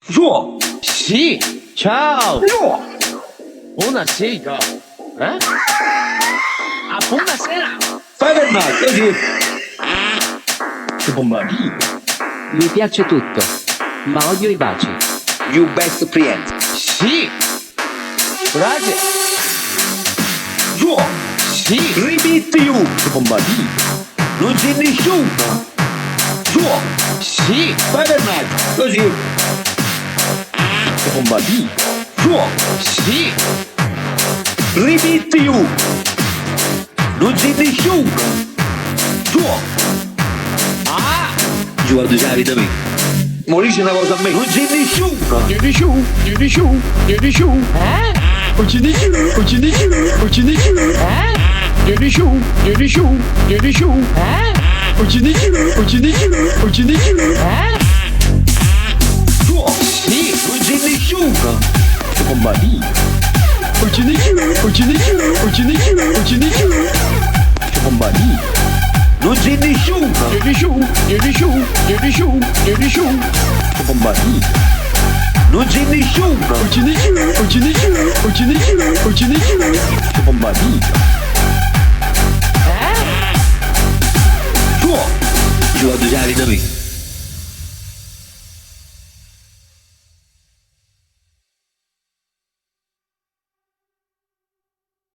João, Sì, ciao, João, buonasera. Eh? Ah, buonasera. fai per me, così. Che bomba. Mi piace tutto, ma odio i baci. You best friend. Sì, grazie. João, Sì, ripeti you. Che bomba. Non c'è nessuno. João, sì, fai per me, così. Che bomba. João, sì, ripeti you. Non c'è nessuno. João. ah, Giù a già vita mia. Morisce una cosa a me. Non c'è nessuno. eh? Eh? João, Sì, non c'è nessuno. Che bomba. Che bomba. Non c'è nessuno. Che bomba. Non c'è nessuno. Che bomba. eh? João, giù a già vita mia.